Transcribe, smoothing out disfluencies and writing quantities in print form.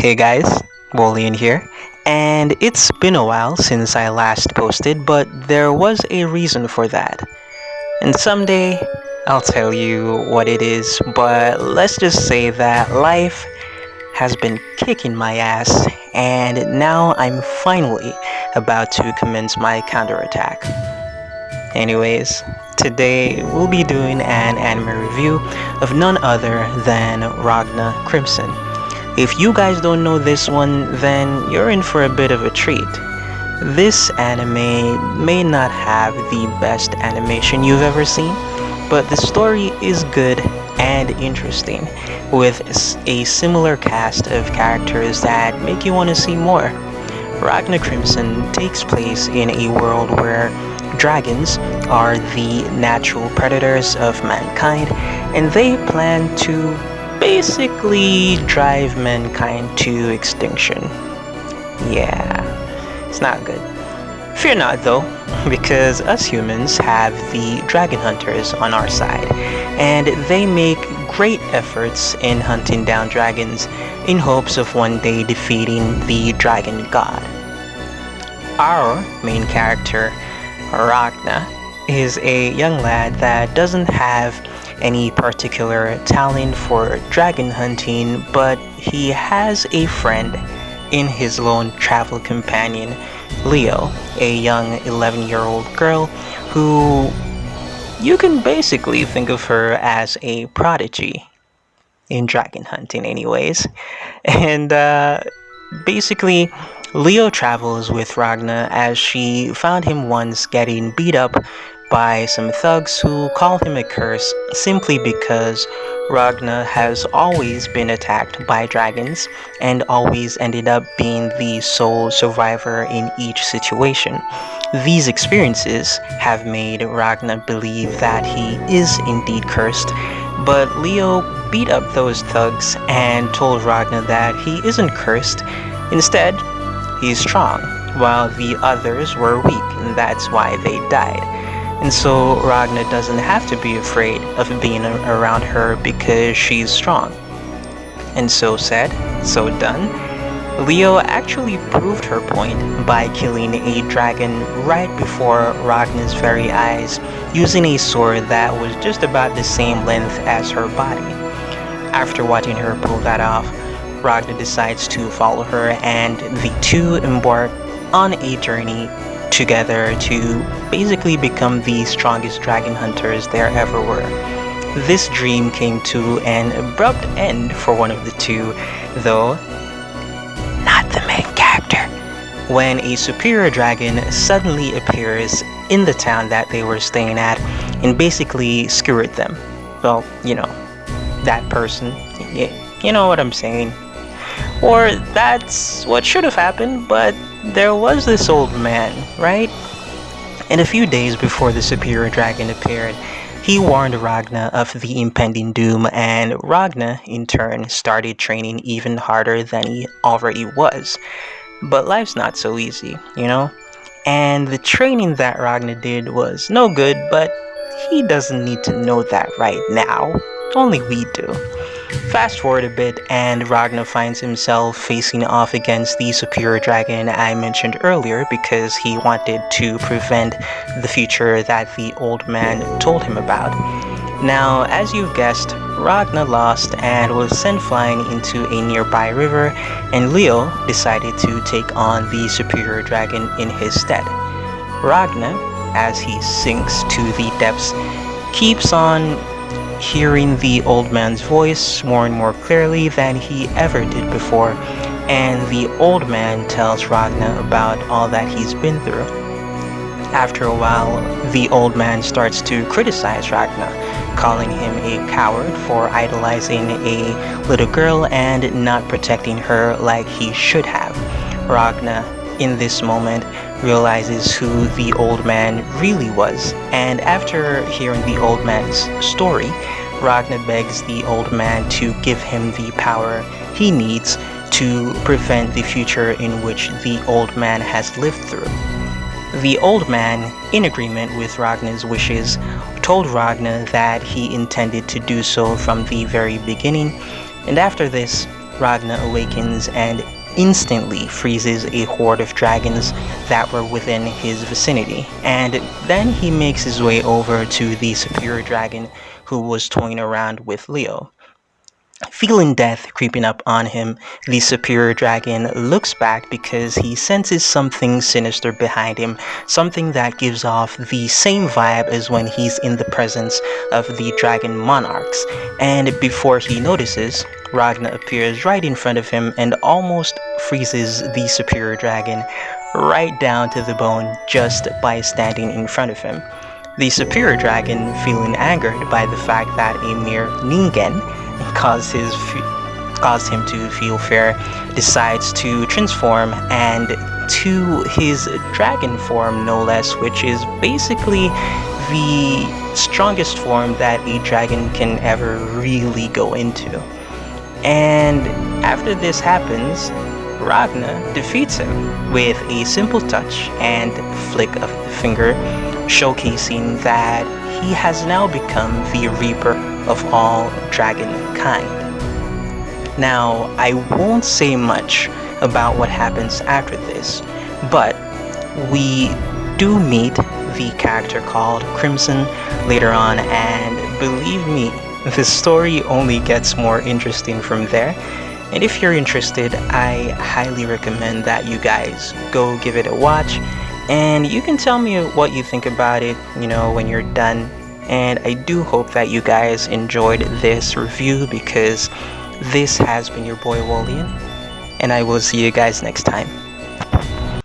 Hey guys, Wolian here, and it's been a while since I last posted, but there was a reason for that. And someday I'll tell you what it is, but let's just say that life has been kicking my ass, and now I'm finally about to commence my counterattack. Anyways, today we'll be doing an anime review of none other than Ragna Crimson. If you guys don't know this one, then you're in for a bit of a treat. This anime may not have the best animation you've ever seen, but the story is good and interesting, with a similar cast of characters that make you want to see more. Ragna Crimson takes place in a world where dragons are the natural predators of mankind, and they plan to basically drive mankind to extinction. Yeah, it's not good. Fear not though, because us humans have the dragon hunters on our side, and they make great efforts in hunting down dragons in hopes of one day defeating the dragon god. Our main character, Ragna, is a young lad that doesn't have any particular talent for dragon hunting, but he has a friend in his lone travel companion, Leo, a young 11-year-old girl who you can basically think of her as a prodigy in dragon hunting anyways. And basically, Leo travels with Ragna as she found him once getting beat up by some thugs who call him a curse simply because Ragna has always been attacked by dragons and always ended up being the sole survivor in each situation. These experiences have made Ragna believe that he is indeed cursed, but Leo beat up those thugs and told Ragna that he isn't cursed. Instead, he's strong, while the others were weak, and that's why they died. And so Ragna doesn't have to be afraid of being around her because she's strong. And so said, so done. Leo actually proved her point by killing a dragon right before Ragna's very eyes, using a sword that was just about the same length as her body. After watching her pull that off, Ragna decides to follow her, and the two embark on a journey together to basically become the strongest dragon hunters there ever were. This dream came to an abrupt end for one of the two, though not the main character, when a superior dragon suddenly appears in the town that they were staying at and basically skewered them. Well, you know, that person, you know what I'm saying. Or that's what should have happened, but there was this old man, right? And a few days before the superior dragon appeared, he warned Ragna of the impending doom, and Ragna, in turn, started training even harder than he already was. But life's not so easy, you know? And the training that Ragna did was no good, but he doesn't need to know that right now. Only we do. Fast forward a bit, and Ragna finds himself facing off against the superior dragon I mentioned earlier because he wanted to prevent the future that the old man told him about. Now, as you've guessed, Ragna lost and was sent flying into a nearby river, and Leo decided to take on the superior dragon in his stead. Ragna, as he sinks to the depths, keeps on hearing the old man's voice more and more clearly than he ever did before, and the old man tells Ragna about all that he's been through. After a while, the old man starts to criticize Ragna, calling him a coward for idolizing a little girl and not protecting her like he should have. Ragna, in this moment, realizes who the old man really was, and after hearing the old man's story, Ragna begs the old man to give him the power he needs to prevent the future in which the old man has lived through. The old man, in agreement with Ragna's wishes, told Ragna that he intended to do so from the very beginning, and after this, Ragna awakens and instantly freezes a horde of dragons that were within his vicinity, and then he makes his way over to the superior dragon who was toying around with Leo. Feeling death creeping up on him, the superior dragon looks back because he senses something sinister behind him, something that gives off the same vibe as when he's in the presence of the dragon monarchs. And before he notices, Ragna appears right in front of him and almost freezes the superior dragon right down to the bone just by standing in front of him. The superior dragon, feeling angered by the fact that a mere ningen caused him to feel fear, decides to transform and to his dragon form, no less, which is basically the strongest form that a dragon can ever really go into. And after this happens, Ragna defeats him with a simple touch and flick of the finger, showcasing that he has now become the Reaper of all dragon kind. Now, I won't say much about what happens after this, but we do meet the character called Crimson later on, and believe me, the story only gets more interesting from there. And if you're interested, I highly recommend that you guys go give it a watch, and you can tell me what you think about it, when you're done. And I do hope that you guys enjoyed this review, because this has been your boy Wolian, and I will see you guys next time.